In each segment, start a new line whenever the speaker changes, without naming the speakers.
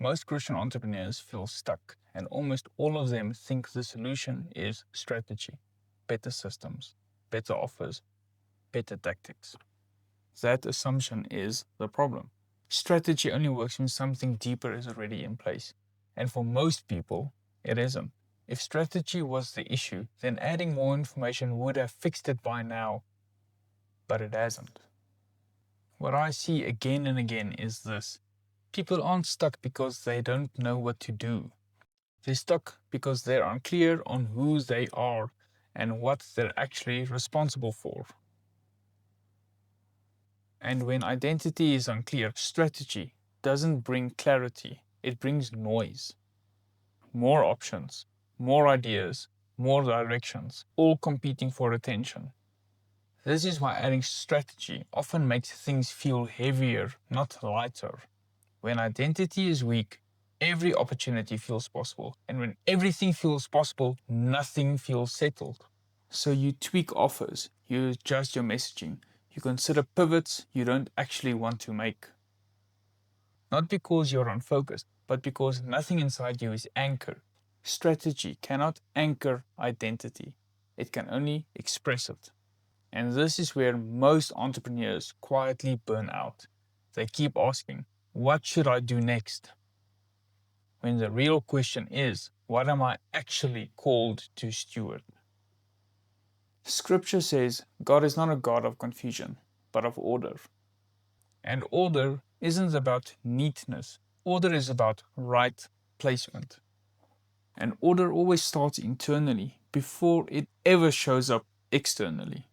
Most Christian entrepreneurs feel stuck, and almost all of them think the solution is strategy, better systems, better offers, better tactics. That assumption is the problem. Strategy only works when something deeper is already in place. And for most people, it isn't. If strategy was the issue, then adding more information would have fixed it by now. But it hasn't. What I see again and again is this. People aren't stuck because they don't know what to do. They're stuck because they're unclear on who they are and what they're actually responsible for. And when identity is unclear, strategy doesn't bring clarity, it brings noise. More options, more ideas, more directions, all competing for attention. This is why adding strategy often makes things feel heavier, not lighter. When identity is weak, every opportunity feels possible. And when everything feels possible, nothing feels settled. So you tweak offers, you adjust your messaging, you consider pivots you don't actually want to make. Not because you're unfocused, but because nothing inside you is anchored. Strategy cannot anchor identity. It can only express it. And this is where most entrepreneurs quietly burn out. They keep asking, what should I do next? When the real question is, what am I actually called to steward? Scripture says God is not a God of confusion, but of order. And order isn't about neatness. Order is about right placement. And order always starts internally before it ever shows up externally.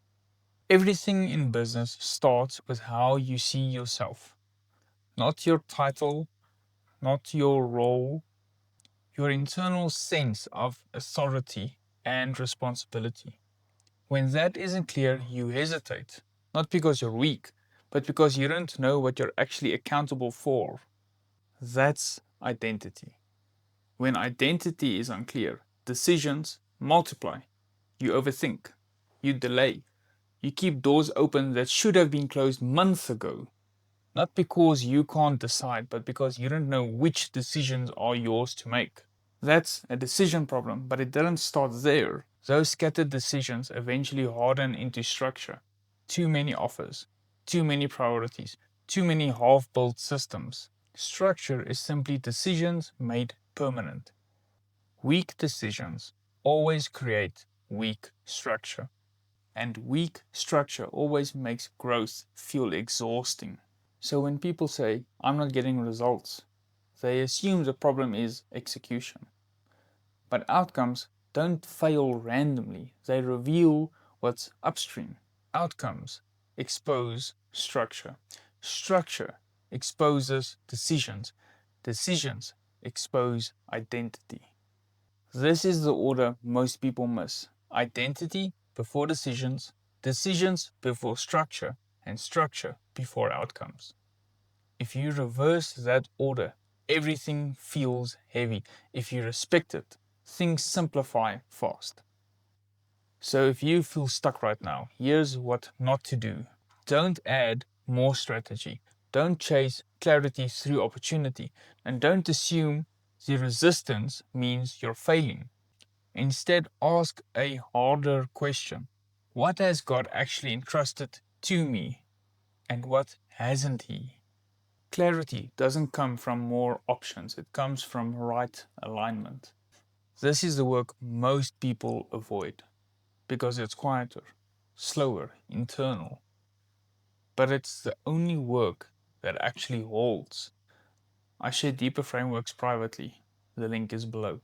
Everything in business starts with how you see yourself. Not your title, not your role, your internal sense of authority and responsibility. When that isn't clear, you hesitate, not because you're weak, but because you don't know what you're actually accountable for. That's identity. When identity is unclear, decisions multiply. You overthink, you delay, you keep doors open that should have been closed months ago. Not because you can't decide, but because you don't know which decisions are yours to make. That's a decision problem, but it didn't start there. Those scattered decisions eventually harden into structure. Too many offers, too many priorities, too many half-built systems. Structure is simply decisions made permanent. Weak decisions always create weak structure. And weak structure always makes growth feel exhausting. So when people say, I'm not getting results, they assume the problem is execution. But outcomes don't fail randomly. They reveal what's upstream. Outcomes expose structure. Structure exposes decisions. Decisions expose identity. This is the order most people miss. Identity before decisions, decisions before structure, and structure before outcomes. If you reverse that order, everything feels heavy. If you respect it, things simplify fast. So if you feel stuck right now, here's what not to do. Don't add more strategy. Don't chase clarity through opportunity. And don't assume the resistance means you're failing. Instead, ask a harder question. What has God actually entrusted to me? And what hasn't He? Clarity doesn't come from more options, it comes from right alignment. This is the work most people avoid because it's quieter, slower, internal. But it's the only work that actually holds. I share deeper frameworks privately. The link is below.